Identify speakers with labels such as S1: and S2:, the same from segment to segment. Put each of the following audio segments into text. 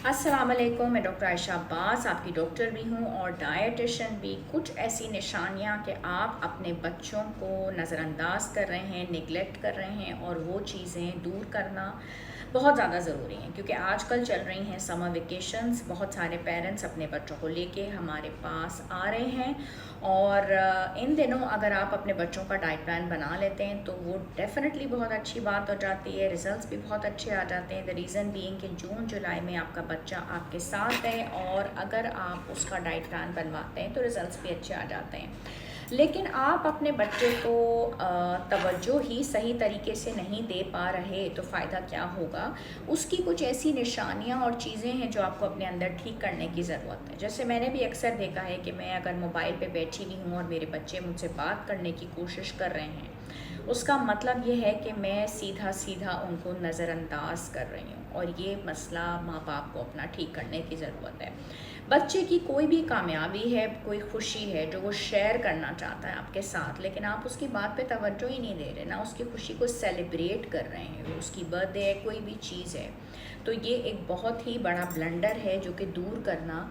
S1: السلام علیکم، میں ڈاکٹر عائشہ عباس آپ کی ڈاکٹر بھی ہوں اور ڈائٹیشن بھی۔ کچھ ایسی نشانیاں کہ آپ اپنے بچوں کو نظر انداز کر رہے ہیں، نگلیکٹ کر رہے ہیں، اور وہ چیزیں دور کرنا بہت زیادہ ضروری ہیں، کیونکہ آج کل چل رہی ہیں سمر ویکیشنز۔ بہت سارے پیرنٹس اپنے بچوں کو لے کے ہمارے پاس آ رہے ہیں، اور ان دنوں اگر آپ اپنے بچوں کا ڈائٹ پلان بنا لیتے ہیں تو وہ ڈیفینیٹلی بہت اچھی بات ہو جاتی ہے، ریزلٹس بھی بہت اچھے آ جاتے ہیں۔ دا ریزن بینگ کہ جون جولائی میں آپ کا بچہ آپ کے ساتھ ہے، اور اگر آپ اس کا ڈائٹ پلان بنواتے ہیں تو ریزلٹس بھی اچھے آ جاتے ہیں۔ لیکن آپ اپنے بچے کو توجہ ہی صحیح طریقے سے نہیں دے پا رہے تو فائدہ کیا ہوگا؟ اس کی کچھ ایسی نشانیاں اور چیزیں ہیں جو آپ کو اپنے اندر ٹھیک کرنے کی ضرورت ہے۔ جیسے میں نے بھی اکثر دیکھا ہے کہ میں اگر موبائل پہ بیٹھی ہوئی ہوں اور میرے بچے مجھ سے بات کرنے کی کوشش کر رہے ہیں، اس کا مطلب یہ ہے کہ میں سیدھا ان کو نظر انداز کر رہی ہوں، اور یہ مسئلہ ماں باپ کو اپنا ٹھیک کرنے کی ضرورت ہے۔ بچے کی کوئی بھی کامیابی ہے، کوئی خوشی ہے جو وہ شیئر کرنا چاہتا ہے آپ کے ساتھ، لیکن آپ اس کی بات پہ توجہ ہی نہیں دے رہے، نہ اس کی خوشی کو سیلیبریٹ کر رہے ہیں، اس کی برتھ ڈے ہے، کوئی بھی چیز ہے، تو یہ ایک بہت ہی بڑا بلنڈر ہے جو کہ دور کرنا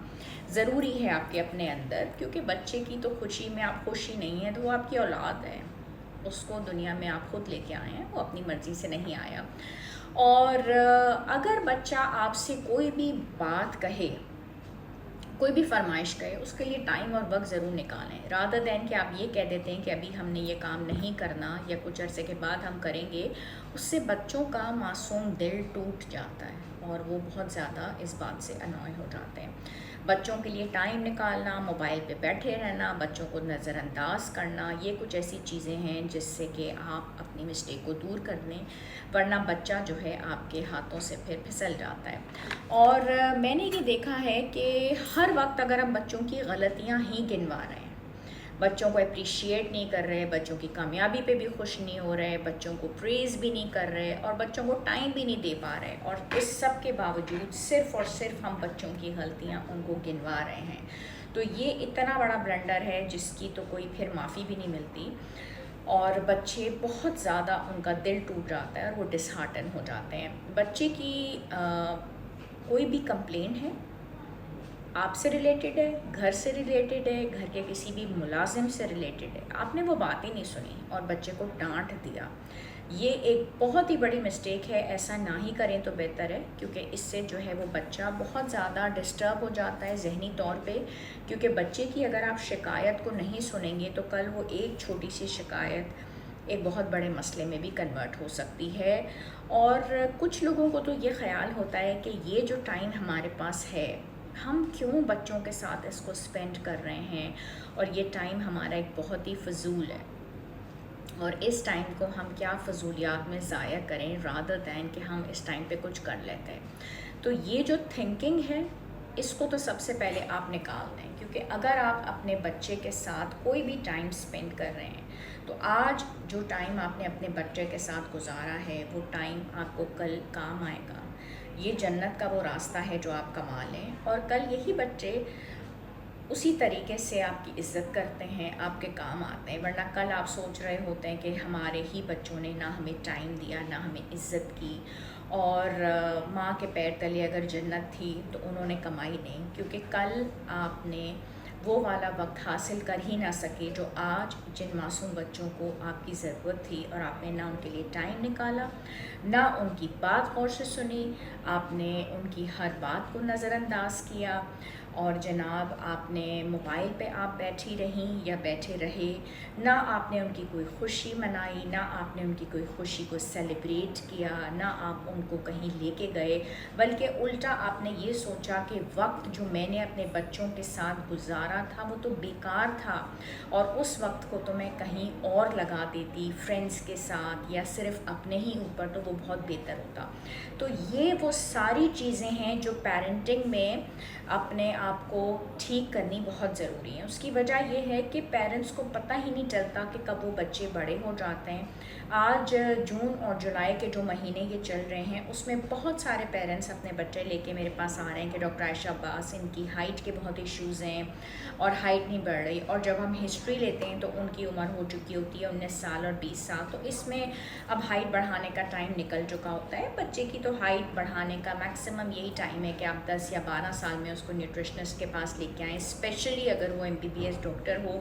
S1: ضروری ہے آپ کے اپنے اندر، کیونکہ بچے کی تو خوشی میں آپ خوشی نہیں ہے تو وہ آپ کی اولاد ہے، اس کو دنیا میں آپ خود لے کے آئے ہیں، وہ اپنی مرضی سے نہیں آیا۔ اور اگر بچہ آپ سے کوئی بھی بات کہے، کوئی بھی فرمائش کرے، اس کے لیے ٹائم اور وقت ضرور نکالیں، رادر دین کہ آپ یہ کہہ دیتے ہیں کہ ابھی ہم نے یہ کام نہیں کرنا یا کچھ عرصے کے بعد ہم کریں گے۔ اس سے بچوں کا معصوم دل ٹوٹ جاتا ہے اور وہ بہت زیادہ اس بات سے انوائے ہو جاتے ہیں۔ بچوں کے لیے ٹائم نکالنا، موبائل پہ بیٹھے رہنا، بچوں کو نظر انداز کرنا، یہ کچھ ایسی چیزیں ہیں جس سے کہ آپ اپنی مسٹیک کو دور کر لیں، ورنہ بچہ جو ہے آپ کے ہاتھوں سے پھر پھسل جاتا ہے۔ اور میں نے یہ دیکھا ہے کہ ہر وقت اگر ہم بچوں کی غلطیاں ہی گنوا رہے ہیں، بچوں کو اپریشیٹ نہیں کر رہے، بچوں کی کامیابی پہ بھی خوش نہیں ہو رہے، بچوں کو پریز بھی نہیں کر رہے، اور بچوں کو ٹائم بھی نہیں دے پا رہے، اور اس سب کے باوجود صرف اور صرف ہم بچوں کی غلطیاں ان کو گنوا رہے ہیں، تو یہ اتنا بڑا بلنڈر ہے جس کی تو کوئی پھر معافی بھی نہیں ملتی، اور بچے بہت زیادہ ان کا دل ٹوٹ جاتا ہے اور وہ ڈس ہارٹن ہو جاتے ہیں۔ بچے کی کوئی بھی کمپلین ہے، آپ سے ریلیٹڈ ہے، گھر سے ریلیٹڈ ہے، گھر کے کسی بھی ملازم سے ریلیٹڈ ہے، آپ نے وہ بات ہی نہیں سنی اور بچے کو ڈانٹ دیا، یہ ایک بہت ہی بڑی مسٹیک ہے۔ ایسا نہ ہی کریں تو بہتر ہے، کیونکہ اس سے جو ہے وہ بچہ بہت زیادہ ڈسٹرب ہو جاتا ہے ذہنی طور پہ، کیونکہ بچے کی اگر آپ شکایت کو نہیں سنیں گے تو کل وہ ایک چھوٹی سی شکایت ایک بہت بڑے مسئلے میں بھی کنورٹ ہو سکتی ہے۔ اور کچھ لوگوں کو تو یہ خیال ہوتا ہے کہ یہ جو ٹائم ہمارے پاس ہے، ہم کیوں بچوں کے ساتھ اس کو اسپینڈ کر رہے ہیں، اور یہ ٹائم ہمارا ایک بہت ہی فضول ہے، اور اس ٹائم کو ہم کیا فضولیات میں ضائع کریں رادر دین کہ ہم اس ٹائم پہ کچھ کر لیتے ہیں۔ تو یہ جو تھنکنگ ہے اس کو تو سب سے پہلے آپ نکال دیں، کیونکہ اگر آپ اپنے بچے کے ساتھ کوئی بھی ٹائم اسپینڈ کر رہے ہیں تو آج جو ٹائم آپ نے اپنے بچے کے ساتھ گزارا ہے وہ ٹائم آپ کو کل کام آئے گا، یہ جنت کا وہ راستہ ہے جو آپ کما لیں، اور کل یہی بچے اسی طریقے سے آپ کی عزت کرتے ہیں، آپ کے کام آتے ہیں، ورنہ کل آپ سوچ رہے ہوتے ہیں کہ ہمارے ہی بچوں نے نہ ہمیں ٹائم دیا، نہ ہمیں عزت کی، اور ماں کے پیر تلے اگر جنت تھی تو انہوں نے کمائی نہیں، کیونکہ کل آپ نے وہ والا وقت حاصل کر ہی نہ سکے جو آج جن معصوم بچوں کو آپ کی ضرورت تھی، اور آپ نے نہ ان کے لیے ٹائم نکالا، نہ ان کی بات غور سے سنی، آپ نے ان کی ہر بات کو نظر انداز کیا، اور جناب آپ نے موبائل پہ آپ بیٹھی رہیں یا بیٹھے رہے، نہ آپ نے ان کی کوئی خوشی منائی، نہ آپ نے ان کی کوئی خوشی کو سیلیبریٹ کیا، نہ آپ ان کو کہیں لے کے گئے، بلکہ الٹا آپ نے یہ سوچا کہ وقت جو میں نے اپنے بچوں کے ساتھ گزارا تھا وہ تو بیکار تھا، اور اس وقت کو تو میں کہیں اور لگا دیتی فرینڈز کے ساتھ یا صرف اپنے ہی اوپر، تو وہ بہت بہتر ہوتا۔ تو یہ وہ ساری چیزیں ہیں جو پیرنٹنگ میں اپنے آپ کو ٹھیک کرنی بہت ضروری ہے۔ اس کی وجہ یہ ہے کہ پیرنٹس کو پتہ ہی نہیں چلتا کہ کب وہ بچے بڑے ہو جاتے ہیں۔ آج جون اور جولائی کے جو مہینے یہ چل رہے ہیں اس میں بہت سارے پیرنٹس اپنے بچے لے کے میرے پاس آ رہے ہیں کہ ڈاکٹر عائشہ عباس ان کی ہائٹ کے بہت ایشوز ہیں اور ہائٹ نہیں بڑھ رہی، اور جب ہم ہسٹری لیتے ہیں تو ان کی عمر ہو چکی ہوتی ہے 19 سال اور 20 سال، تو اس میں اب ہائٹ بڑھانے کا ٹائم نکل چکا ہوتا ہے۔ بچے کی تو ہائٹ بڑھانے کا میکسیمم یہی ٹائم ہے کہ آپ 10 یا 12 سال میں اس کو نیوٹریشنسٹ کے پاس لے کے آئیں، اسپیشلی اگر وہ MBBS ڈاکٹر ہو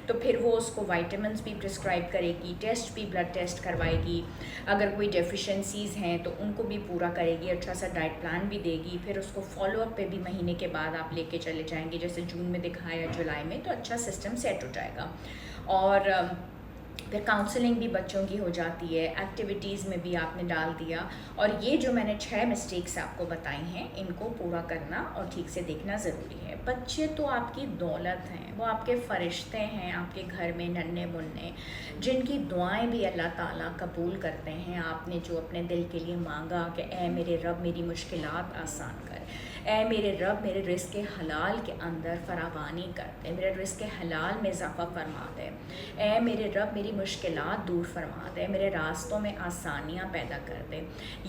S1: تو پھر وہ اس کو وائٹامنس بھی پرسکرائب کرے گی، ٹیسٹ بھی بلڈ ٹیسٹ کروائے گی، اگر کوئی ڈیفیشنسیز ہیں تو ان کو بھی پورا کرے گی، اچھا سا ڈائٹ پلان بھی دے گی، پھر اس کو فالو اپ پہ بھی مہینے کے بعد آپ لے کے چلے جائیں گے، جیسے جون میں دکھایا جولائی میں، تو اچھا سسٹم سیٹ ہو جائے گا۔ اور پھر کاؤنسلنگ بھی بچوں کی ہو جاتی ہے، ایکٹیویٹیز میں بھی آپ نے ڈال دیا، اور یہ جو میں نے 6 مسٹیکس آپ کو بتائی ہیں ان کو پورا کرنا اور ٹھیک سے دیکھنا ضروری ہے۔ بچے تو آپ کی دولت ہیں، وہ آپ کے فرشتے ہیں آپ کے گھر میں، ننھے منھے، جن کی دعائیں بھی اللہ تعالیٰ قبول کرتے ہیں۔ آپ نے جو اپنے دل کے لیے مانگا کہ اے میرے رب میری مشکلات آسان کر، اے میرے رب میرے رزق حلال کے اندر فراوانی کر دے، میرے رزق حلال میں اضافہ فرما دے، اے میرے رب میری مشکلات دور فرما دے، میرے راستوں میں آسانیاں پیدا کر دے۔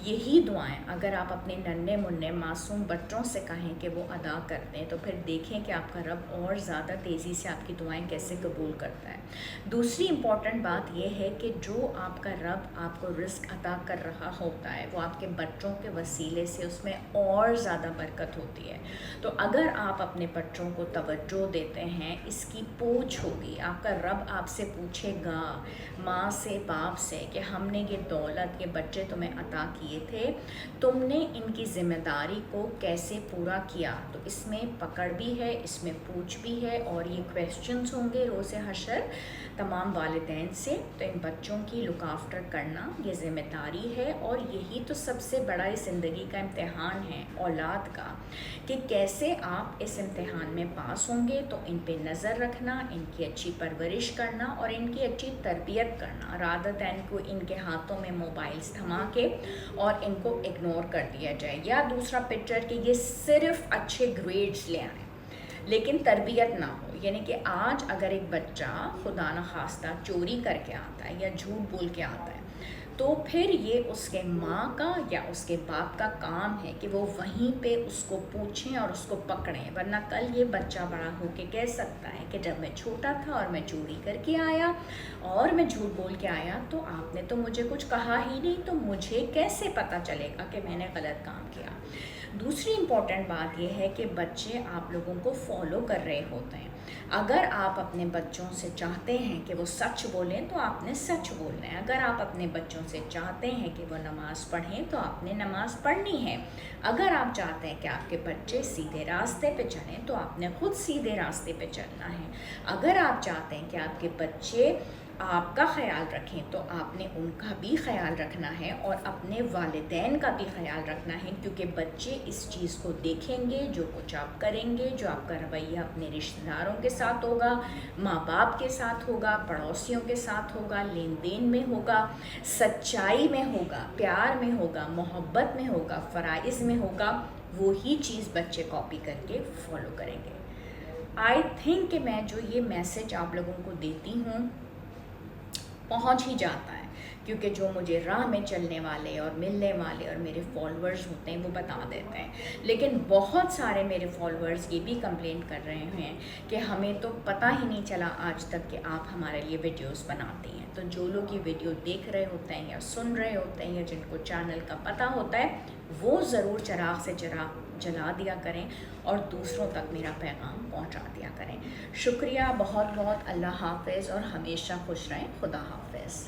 S1: یہی دعائیں اگر آپ اپنے ننھے منھے معصوم بچوں سے کہیں کہ وہ ادا کر دیں تو پھر دیکھیں کہ آپ کا رب اور زیادہ تیزی سے آپ کی دعائیں کیسے قبول کرتا ہے۔ دوسری امپورٹنٹ بات یہ ہے کہ جو آپ کا رب آپ کو رزق عطا کر رہا ہوتا ہے وہ آپ کے بچوں کے وسیلے سے اس میں اور زیادہ برکت ہوتی ہے۔ تو اگر آپ اپنے بچوں کو توجہ دیتے ہیں، اس کی پوچھ ہوگی، آپ کا رب آپ سے پوچھے گا ماں سے باپ سے کہ ہم نے یہ دولت یہ بچے تمہیں عطا کیے تھے، تم نے ان کی ذمہ داری کو کیسے پورا کیا؟ تو اس میں پکڑ بھی ہے، اس میں پوچھ بھی ہے، اور یہ کویسچنز ہوں گے روز حشر تمام والدین سے۔ تو ان بچوں کی لک آفٹر کرنا یہ ذمہ داری ہے، اور یہی تو سب سے بڑا اس زندگی کا امتحان ہے اولاد کا، کہ کیسے آپ اس امتحان میں پاس ہوں گے۔ تو ان پہ نظر رکھنا، ان کی اچھی پرورش کرنا اور ان کی اچھی تربیت کرنا، رادر دین کو ان کے ہاتھوں میں موبائلز تھما کے اور ان کو اگنور کر دیا جائے۔ یا دوسرا پکچر کہ یہ صرف اچھے گریڈز لے آئیں لیکن تربیت نہ ہو، یعنی کہ آج اگر ایک بچہ خدا نخواستہ چوری کر کے آتا ہے یا جھوٹ بول کے آتا ہے تو پھر یہ اس کے ماں کا یا اس کے باپ کا کام ہے کہ وہ وہیں پہ اس کو پوچھیں اور اس کو پکڑیں، ورنہ کل یہ بچہ بڑا ہو کے کہہ سکتا ہے کہ جب میں چھوٹا تھا اور میں چوری کر کے آیا اور میں جھوٹ بول کے آیا تو آپ نے تو مجھے کچھ کہا ہی نہیں، تو مجھے کیسے پتہ چلے گا کہ میں نے غلط کام کیا۔ دوسری امپورٹنٹ بات یہ ہے کہ بچے آپ لوگوں کو فالو کر رہے ہوتے ہیں۔ اگر آپ اپنے بچوں سے چاہتے ہیں کہ وہ سچ بولیں تو آپ نے سچ بولنا ہے، اگر آپ اپنے بچوں سے چاہتے ہیں کہ وہ نماز پڑھیں تو آپ نے نماز پڑھنی ہے، اگر آپ چاہتے ہیں کہ آپ کے بچے سیدھے راستے پہ چلیں تو آپ نے خود سیدھے راستے پہ چلنا ہے، اگر آپ چاہتے ہیں کہ آپ کے بچے آپ کا خیال رکھیں تو آپ نے ان کا بھی خیال رکھنا ہے اور اپنے والدین کا بھی خیال رکھنا ہے، کیونکہ بچے اس چیز کو دیکھیں گے جو کچھ آپ کریں گے، جو آپ کا رویہ اپنے رشتہ داروں کے ساتھ ہوگا، ماں باپ کے ساتھ ہوگا، پڑوسیوں کے ساتھ ہوگا، لین دین میں ہوگا، سچائی میں ہوگا، پیار میں ہوگا، محبت میں ہوگا، فرائض میں ہوگا، وہی چیز بچے کاپی کر کے فالو کریں گے۔ آئی تھنک کہ میں جو یہ میسج آپ لوگوں کو دیتی ہوں پہنچ ہی جاتا ہے، کیونکہ جو مجھے راہ میں چلنے والے اور ملنے والے اور میرے فالورز ہوتے ہیں وہ بتا دیتے ہیں، لیکن بہت سارے میرے فالورز یہ بھی کمپلین کر رہے ہیں کہ ہمیں تو پتہ ہی نہیں چلا آج تک کہ آپ ہمارے لیے ویڈیوز بناتی ہیں۔ تو جو لوگ یہ ویڈیو دیکھ رہے ہوتے ہیں یا سن رہے ہوتے ہیں یا جن کو چینل کا پتہ ہوتا ہے وہ ضرور چراغ سے چراغ جلا دیا کریں اور دوسروں تک میرا پیغام پہنچا دیا کریں۔ شکریہ بہت بہت، اللہ حافظ اور ہمیشہ خوش رہیں، خدا حافظ۔